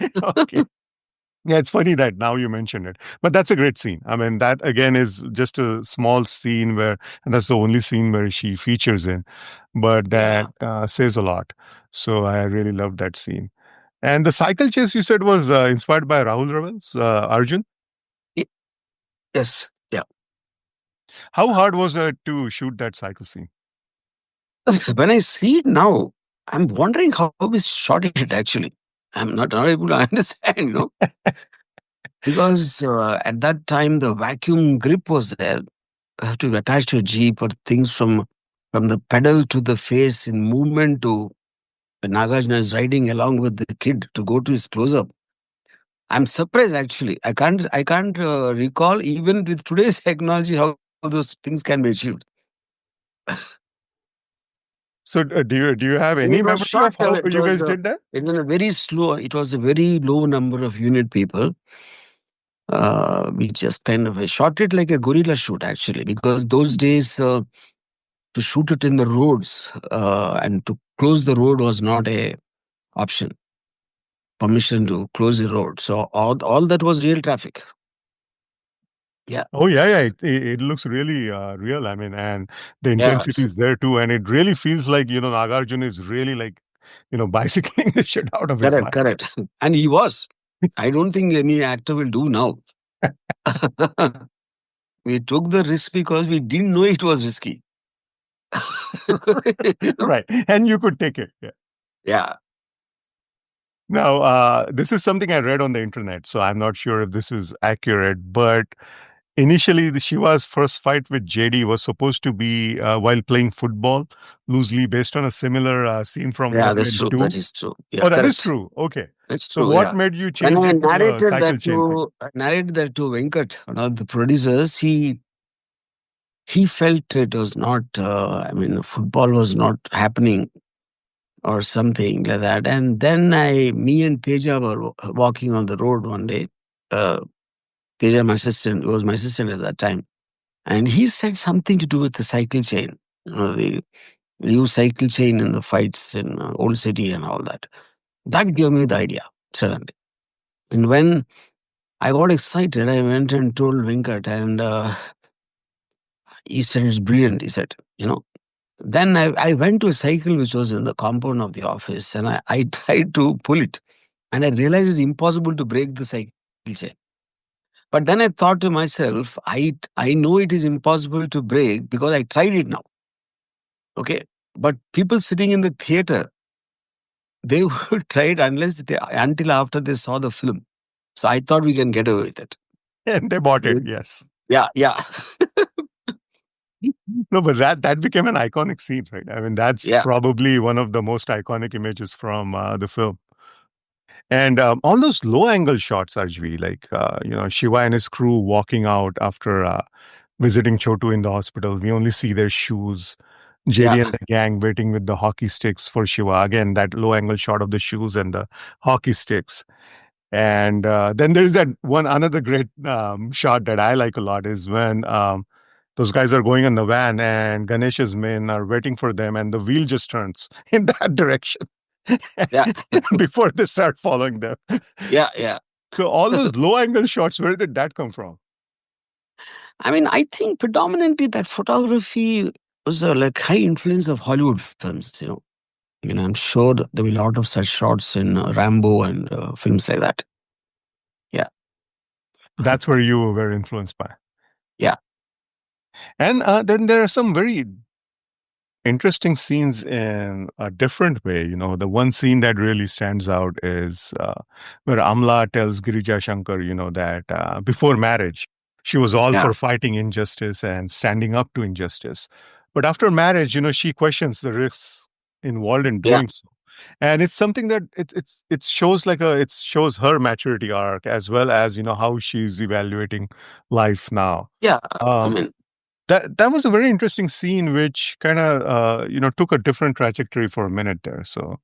yeah. Okay. Yeah, it's funny that now you mentioned it, but that's a great scene. I mean, that again is just a small scene where, and that's the only scene where she features in, but that Yeah. says a lot. So I really loved that scene. And the cycle chase you said was inspired by Rahul Raval's Arjun. Y- Yes. Yeah. How hard was it to shoot that cycle scene? When I see it now, I'm wondering how we shot it actually. I'm not able to understand, because at that time the vacuum grip was there, to be attached to a jeep, or things from the pedal to the face in movement to Nagarjuna is riding along with the kid to go to his close up. I'm surprised actually. I can't recall even with today's technology how those things can be achieved. So do you have And any it was memory shot. of how It you was guys did that? it was a very slow. It was a very low number of unit people. We just kind of shot it like a guerrilla shoot actually, because those days to shoot it in the roads and to close the road was not a option. Permission to close the road. So all that was real traffic. Yeah. Oh yeah, yeah. It looks really real. I mean, and the Yeah. intensity is there too, and it really feels like Nagarjuna is really like bicycling the shit out of his Correct. mind. Correct. And he was. I don't think any actor will do now. We took the risk because we didn't know it was risky. You know? Right, and you could take it. Yeah. Yeah. Now, this is something I read on the internet, so I'm not sure if this is accurate. But initially, the Shiva's first fight with JD was supposed to be while playing football, loosely based on a similar scene from Yeah, One that's and true. That Two. is true. Yeah, Oh, that is correct. true. Okay. That's So, true. what Yeah. made you When change I it to a narrated cycle that chain thing? to Venkat, one of the producers, he felt it was not. Football was not happening or something like that. And then me and Teja were walking on the road one day. Uh, Teja, my assistant, was my assistant at that time, and he said something to do with the cycle chain. The new cycle chain in the fights in Old City and all that. That gave me the idea suddenly. And when I got excited, I went and told Venkat, and he said, "It's brilliant." He said, Then I went to a cycle which was in the compound of the office, and I tried to pull it. And I realized it's impossible to break the cycle chain. But then I thought to myself, I know it is impossible to break because I tried it now. Okay. But people sitting in the theater, they would try it until after they saw the film. So I thought we can get away with it. And they bought it. Mm. Yes. Yeah, yeah, No, but that became an iconic scene, right? I mean, that's yeah, probably one of the most iconic images from the film. And all those low angle shots, Ajvi, like, Shiva and his crew walking out after visiting Chotu in the hospital. We only see their shoes. yeah, JD and the gang waiting with the hockey sticks for Shiva. Again, that low angle shot of the shoes and the hockey sticks. And then there's that one another great shot that I like a lot is when those guys are going in the van and Ganesh's men are waiting for them and the wheel just turns in that direction yeah, before they start following them. yeah, yeah. So all those low angle shots, where did that come from? I think predominantly that photography was like high influence of Hollywood films. I'm sure there will be a lot of such shots in Rambo and films like that. Yeah, That's where you were influenced by. yeah, And then there are some very interesting scenes in a different way. The one scene that really stands out is where Amla tells Girija Shankar, that before marriage, she was all yeah, for fighting injustice and standing up to injustice. But after marriage, she questions the risks involved in yeah, doing so. And it's something that it shows it shows her maturity arc as well as how she's evaluating life now. yeah. I Um, mean, that was a very interesting scene, which kind of took a different trajectory for a minute there. So,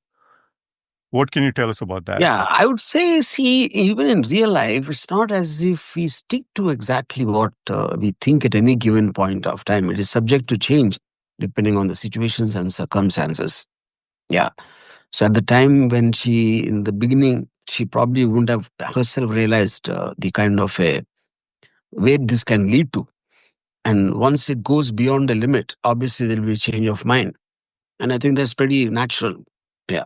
what can you tell us about that? Yeah, I would say, see, even in real life, it's not as if we stick to exactly what we think at any given point of time. It is subject to change depending on the situations and circumstances. Yeah. So at the time when she, in the beginning, she probably wouldn't have herself realized the kind of a where this can lead to. And once it goes beyond the limit, obviously there will be a change of mind. And I think that's pretty natural. Yeah.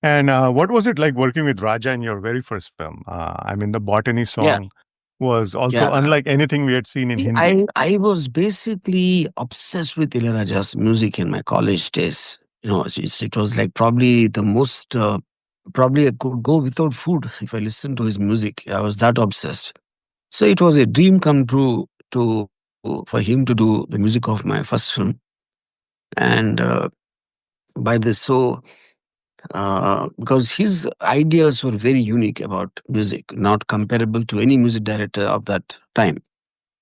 And what was it like working with Raja in your very first film? I mean, the Botany Yeah. song was also Yeah. unlike anything we had seen in See, Hindi. I was basically obsessed with Ilayaraja's music in my college days. It was like probably the most, probably I could go without food if I listened to his music. I was that obsessed. So it was a dream come true for him to do the music of my first film. And by this, so because his ideas were very unique about music, not comparable to any music director of that time.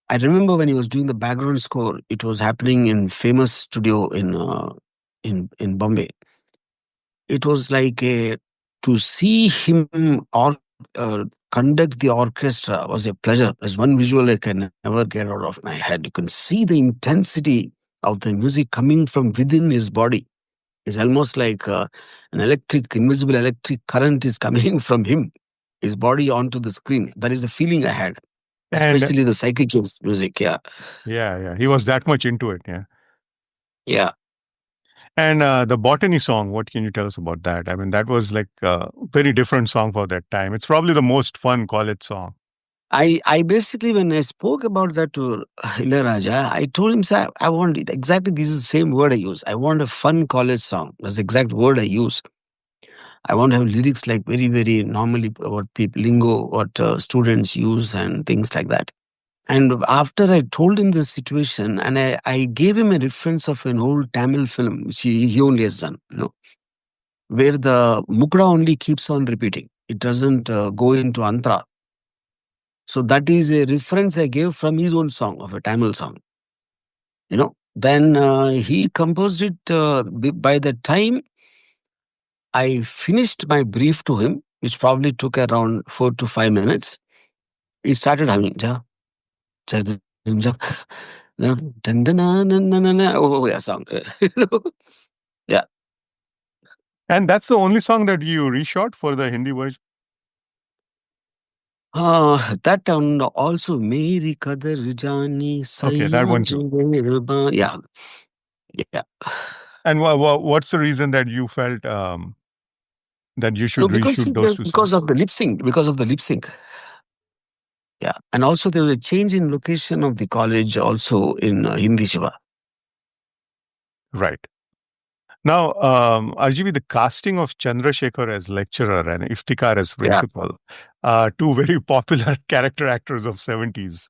I remember when he was doing the background score, it was happening in famous studio in Bombay. It was like to see him or conduct the orchestra was a pleasure. There's one visual I can never get out of my head. You can see the intensity of the music coming from within his body. It's almost like an invisible electric current is coming from him, his body onto the screen. That is the feeling I had, And especially the cyclic music. Yeah. yeah, he was that much into it. Yeah. Yeah. And the Botany song, what can you tell us about that? I mean, that was like a very different song for that time. It's probably the most fun college song. I basically, when I spoke about that to Ilayaraja, I told him, sir, I want it. Exactly, this is the same word I use. I want a fun college song. That's the exact word I use. I want to have lyrics like very, very normally what people, lingo, what students use and things like that. And after I told him this situation, and I gave him a reference of an old Tamil film, which he only has done, where the mukra only keeps on repeating. It doesn't go into antra. So that is a reference I gave from his own song, of a Tamil song. Then he composed it. By the time I finished my brief to him, which probably took around 4 to 5 minutes, he started humming. Ja, ja, ja, ja, no, dun, dun, na, na, na, na, na. Oh, yeah, song. Yeah. And that's the only song that you reshot for the Hindi version. That and also Meri Kadar Jani Okay, that one Sayaj too. Mehraban. Yeah. Yeah. And what's the reason that you felt that you No, should because reshoot those two because songs? of the lip sync. Because of the lip sync. Yeah. And also there was a change in location of the college also in Hindi Shiva. Right. Now, RGB, the casting of Chandrasekhar as lecturer and Iftikhar as Yeah. principal, two very popular character actors of 70s.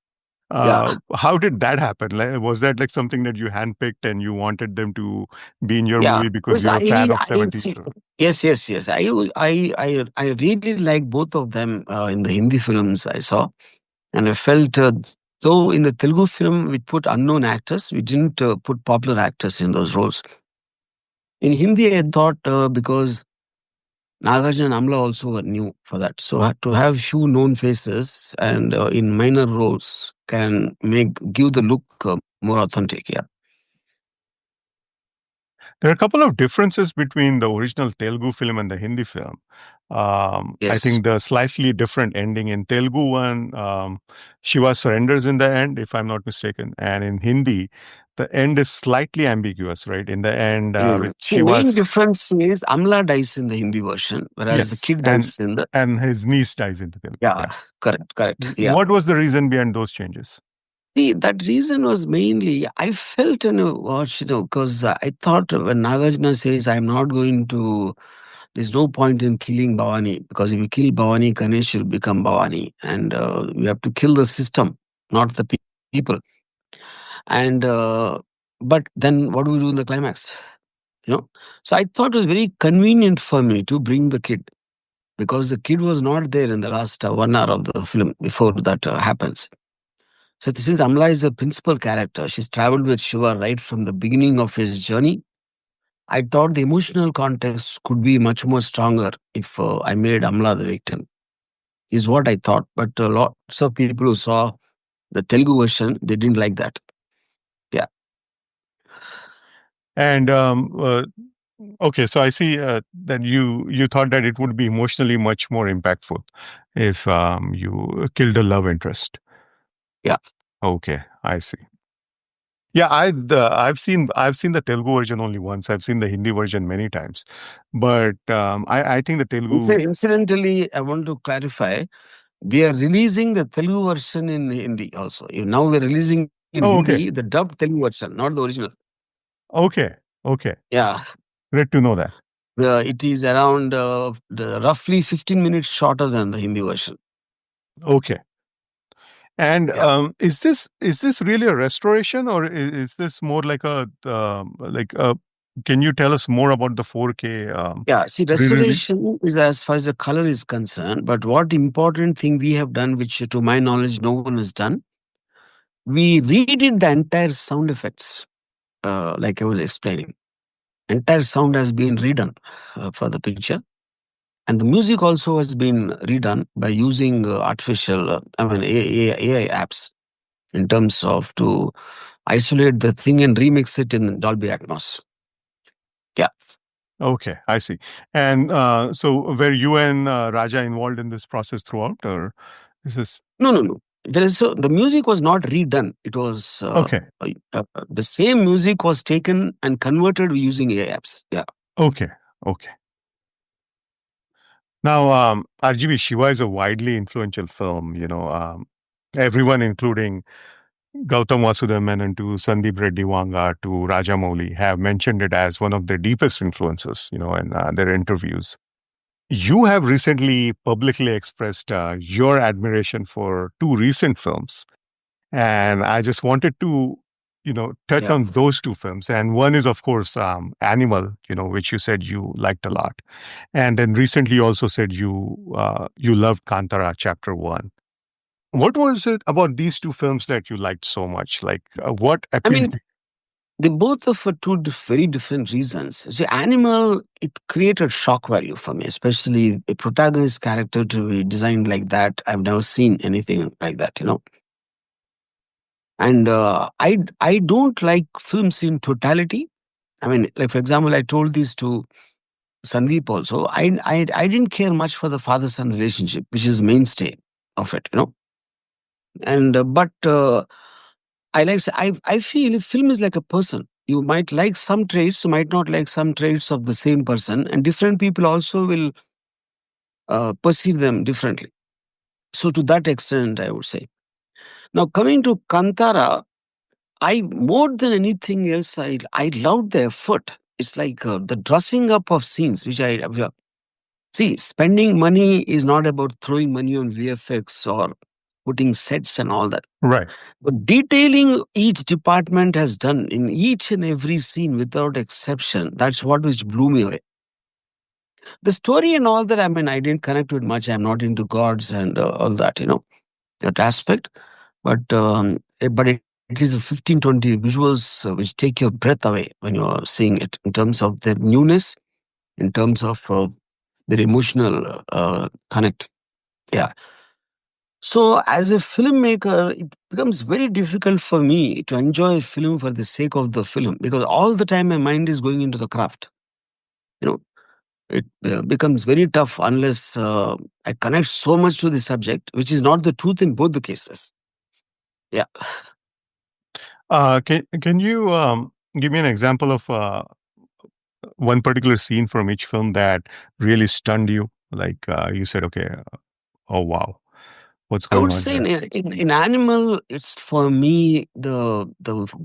Yeah. How did that happen? Like, was that like something that you handpicked and you wanted them to be in your Yeah. movie because Because you're a fan of I 70s? see. Yes, yes, yes. I really like both of them in the Hindi films I saw. And I felt, though in the Telugu film we put unknown actors, we didn't put popular actors in those roles. In Hindi, I thought because Nagarjuna and Amla also were new for that. So to have few known faces and in minor roles can give the look more authentic. Yeah. There are a couple of differences between the original Telugu film and the Hindi film. I Yes. think the slightly different ending in Telugu one, Shiva surrenders in the end, if I'm not mistaken, and in Hindi, the end is slightly ambiguous, right? In the end, with See, main Shiva's difference is Amla dies in the Hindi version, whereas the yes, kid dies in the. and his niece dies in the Telugu. Yeah, Yeah. correct, correct. Yeah. What was the reason behind those changes? See, that reason was mainly I felt, because I thought when Nagarjuna says, I'm not going to, there's no point in killing Bhavani, because if you kill Bhavani, Ganesh will become Bhavani. And we have to kill the system, not the people. And, but then what do we do in the climax? So I thought it was very convenient for me to bring the kid, because the kid was not there in the last 1 hour of the film before that happens. So since Amla is the principal character, she's traveled with Shiva right from the beginning of his journey. I thought the emotional context could be much more stronger if I made Amla the victim, is what I thought. But lots of people who saw the Telugu version, they didn't like that. Yeah. And okay, so I see that you thought that it would be emotionally much more impactful if you killed a love interest. Yeah. Okay, I see. Yeah, I've seen the Telugu version only once. I've seen the Hindi version many times, but I think the Telugu. Incidentally, I want to clarify, we are releasing the Telugu version in Hindi also. Now we're releasing in Oh, okay, Hindi the dubbed Telugu version, not the original. okay, okay. Yeah. Great to know that. It is around roughly 15 minutes shorter than the Hindi version. Okay. And Yeah. is this really a restoration, or is this more like a like a? Can you tell us more about the 4K Yeah. See, re-release? restoration is as far as the color is concerned, but what important thing we have done, which to my knowledge no one has done, we redid the entire sound effects, like I was explaining. Entire sound has been redone for the picture. And the music also has been redone by using artificial, AI apps in terms of to isolate the thing and remix it in Dolby Atmos. Yeah. Okay, I see. And so, were you and Raja involved in this process throughout, or is this No, no, no. There is the music was not redone. It was okay? the same music was taken and converted using AI apps. Yeah. Okay, okay. Now, RGB Shiva is a widely influential film. Everyone, including Gautam Vasudhamanan to Sandeep Reddy Vanga to Rajamouli, have mentioned it as one of their deepest influences. In their interviews. You have recently publicly expressed your admiration for two recent films, and I just wanted to, touch Yeah. on those two films. And one is, of course, Animal, which you said you liked a lot, and then recently you also said you loved Kantara Chapter One. What was it about these two films that you liked so much? Like, what I mean, appealed? they both are for two very different reasons. See, Animal, it created shock value for me, especially a protagonist character to be designed like that. I've never seen anything like that. And I don't like films in totality. I mean, like for example, I told this to Sandeep also. I didn't care much for the father son relationship, which is mainstay of it. And but I feel film is like a person. You might like some traits, you might not like some traits of the same person, and different people also will perceive them differently. So to that extent, I would say. Now coming to Kantara, I more than anything else, I loved the effort. It's like the dressing up of scenes, which I see. Spending money is not about throwing money on VFX or putting sets and all that. Right. But detailing each department has done in each and every scene without exception. That's what which blew me away. The story and all that, I mean, I didn't connect with much. I'm not into gods and all that, that aspect. But it is 15, 20 visuals which take your breath away when you're seeing it in terms of their newness, in terms of their emotional connect. Yeah. So, as a filmmaker, it becomes very difficult for me to enjoy a film for the sake of the film because all the time my mind is going into the craft. You know, it becomes very tough unless I connect so much to the subject, which is not the truth in both the cases. Yeah. Can you give me an example of one particular scene from each film that really stunned you? Like you said, okay, oh wow, what's I going would on say here? in Animal, it's for me the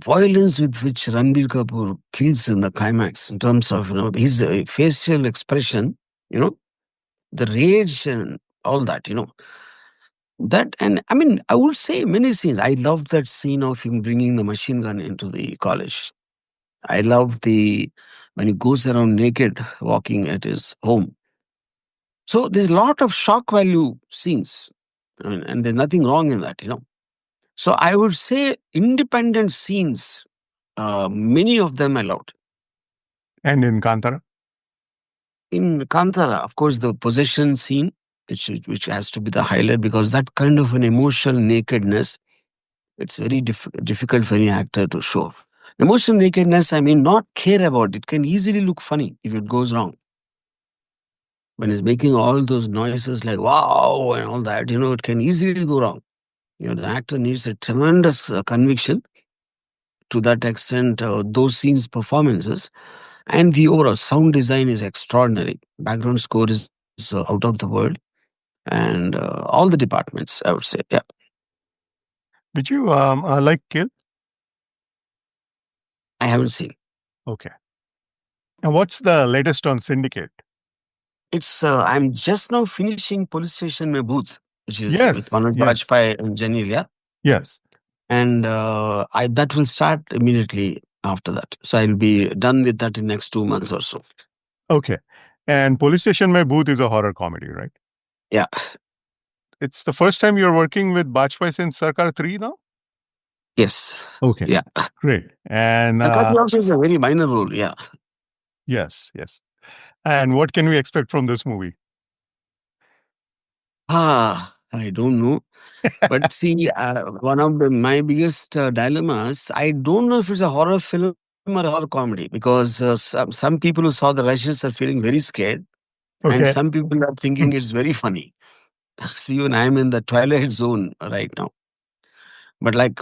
violence with which Ranbir Kapoor kills in the climax in terms of his facial expression, you know, the rage and all that. That and I mean, I would say many scenes. I love that scene of him bringing the machine gun into the college. I love the when he goes around naked walking at his home. So there's a lot of shock value scenes. I mean, and there's nothing wrong in that. So I would say independent scenes, many of them allowed. And in Kantara? In Kantara, of course, the possession scene, which has to be the highlight, because that kind of an emotional nakedness, it's very difficult for any actor to show. Emotional nakedness, I mean, not care about it, can easily look funny if it goes wrong. When he's making all those noises like wow and all that, it can easily go wrong. The actor needs a tremendous conviction to that extent. Those scenes, performances, and the overall sound design is extraordinary. Background score is out of the world, and all the departments, I would say. Yeah, Did you like Kill? I haven't seen. Okay. And what's the latest on Syndicate? It's I'm just now finishing Police Station Mein Booth, which is with Yes, Manoj yes, Bajpayee and Jenny Lia, yes. and I that will start immediately after that. So I'll be done with that in next 2 months or so. Okay. And Police Station Mein Booth is a horror comedy, right? Yeah. It's the first time you're working with Bajpayee since Sarkar 3 now? Yes. Okay. Yeah. Great. And Sarkar also is a very minor role. Yeah. yes, yes. And what can we expect from this movie? I don't know. But see, one of my biggest dilemmas, I don't know if it's a horror film or a horror comedy, because some people who saw the Russians are feeling very scared, and Okay. some people are thinking it's very funny. So even I'm in the twilight zone right now. But like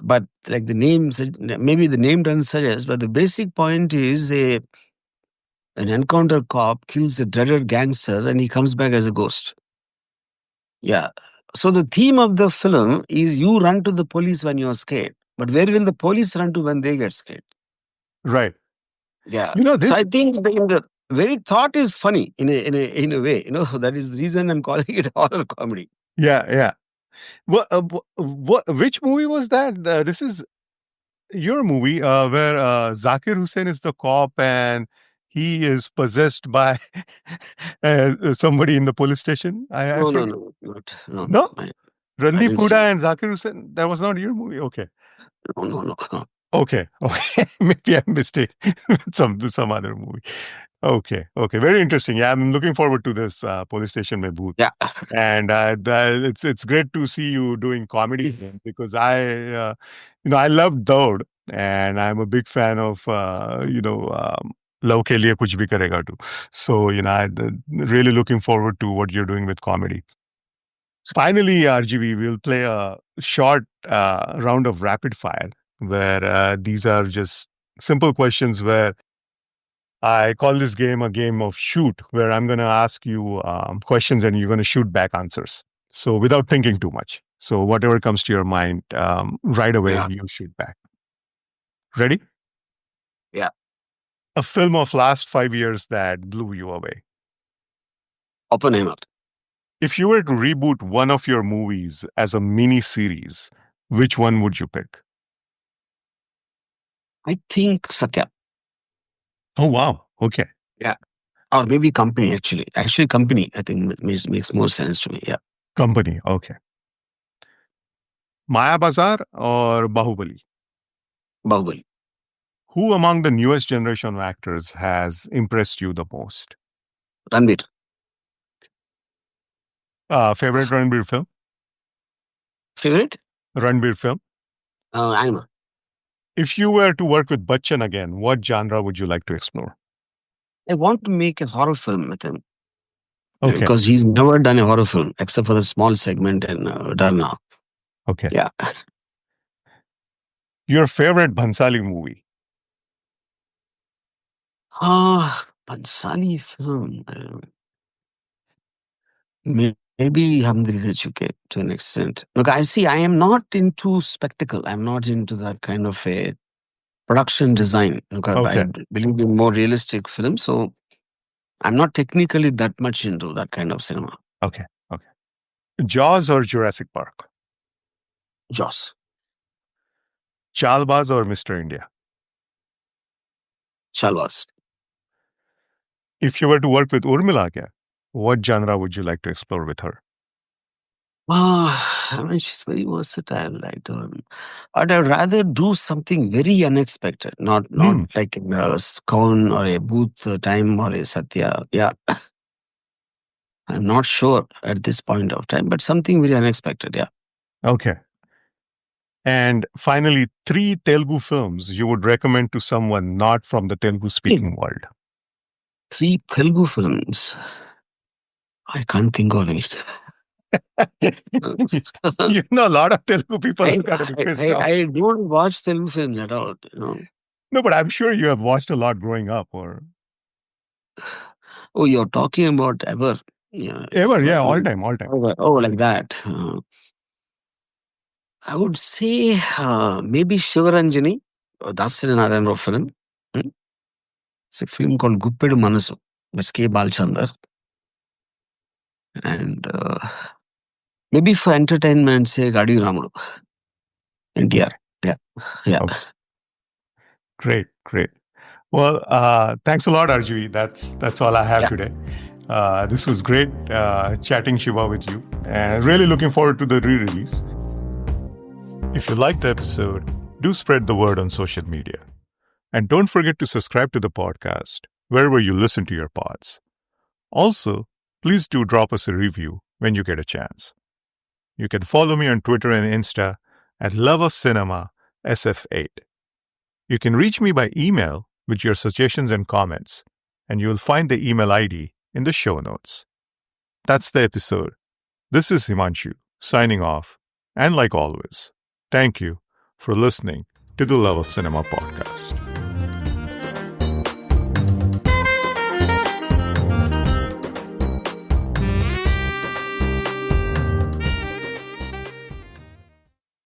the name, maybe the name doesn't suggest, but the basic point is an encounter cop kills a dreaded gangster and he comes back as a ghost. Yeah. So the theme of the film is you run to the police when you're scared, but where will the police run to when they get scared? Right. Yeah. You know, So I this, think the very thought is funny in a way. That is the reason I'm calling it horror comedy. yeah, yeah. Which movie was that? This is your movie where Zakir Hussain is the cop and he is possessed by somebody in the police station. I No, no, forget. no, not no, no. No? I Randeep didn't see. Huda and Zakir Hussain. That was not your movie. Okay. No, no, no, no. Okay. Okay. Maybe I mistake some other movie. Okay. Okay. Very interesting. Yeah, I'm looking forward to this police station mein booth. Yeah. And it's great to see you doing comedy again, because I love Daud, and I'm a big fan of Love ke liye kuch bhi karega too. So really looking forward to what you're doing with comedy. Finally, RGV, we'll play a short round of rapid fire where these are just simple questions where I call this game a game of shoot, where I'm going to ask you questions and you're going to shoot back answers. So without thinking too much. So whatever comes to your mind, right away, Yeah. you shoot back. Ready? Yeah. A film of last 5 years that blew you away. Oppenheimer. If you were to reboot one of your movies as a mini series, which one would you pick? I think Satya. Oh, wow. Okay. Yeah. Or maybe Company, actually. Actually, Company, I think makes more sense to me. Yeah. Company. Okay. Maya Bazar or Bahubali? Bahubali. Who among the newest generation of actors has impressed you the most? Ranveer. Favorite Ranbir film? Favorite? Ranbir film. Animal. If you were to work with Bachchan again, what genre would you like to explore? I want to make a horror film with him. Okay. Because he's never done a horror film except for the small segment in Darna. Okay. Yeah. Your favorite Bhansali movie? Pansali film. Maybe Hum Dil De Chuke to an extent. Look, I am not into spectacle. I'm not into that kind of a production design. Look, I Okay. believe in more realistic films, so I'm not technically that much into that kind of cinema. Okay. Okay. Jaws or Jurassic Park? Jaws. Chalbaz or Mr. India? Chalwas. If you were to work with Urmila again, what genre would you like to explore with her? I mean, she's very versatile. I don't. But I'd rather do something very unexpected, not Hmm. like a scone or a booth time or a satya. Yeah, I'm not sure at this point of time, but something very unexpected. Yeah, Okay. And finally, 3 Telugu films you would recommend to someone not from the Telugu hey, speaking world. 3 Telugu films. I can't think of it. You know, a lot of Telugu people I, are going to be I pissed I off. I don't watch Telugu films at all. No, but I'm sure you have watched a lot growing up or Oh, you're talking about ever? Yeah. ever. Yeah, all time, all time. Oh, like that. I would say maybe Shivaranjani. That's in an Rao film. Hmm? It's a film called Guppedu Manasu. It's K. Balchandar. And maybe for entertainment, say Gadi Ramudu. NTR. Yeah. Yeah. Okay. Great, great. Well, thanks a lot, Arjvi. That's all I have Yeah. today. This was great chatting Shiva with you, and really looking forward to the re-release. If you liked the episode, do spread the word on social media, and don't forget to subscribe to the podcast wherever you listen to your pods. Also, please do drop us a review when you get a chance. You can follow me on Twitter and Insta at loveofcinemasf8. You can reach me by email with your suggestions and comments, and you will find the email ID in the show notes. That's the episode. This is Himanshu, signing off, and like always, thank you for listening to the Love of Cinema podcast.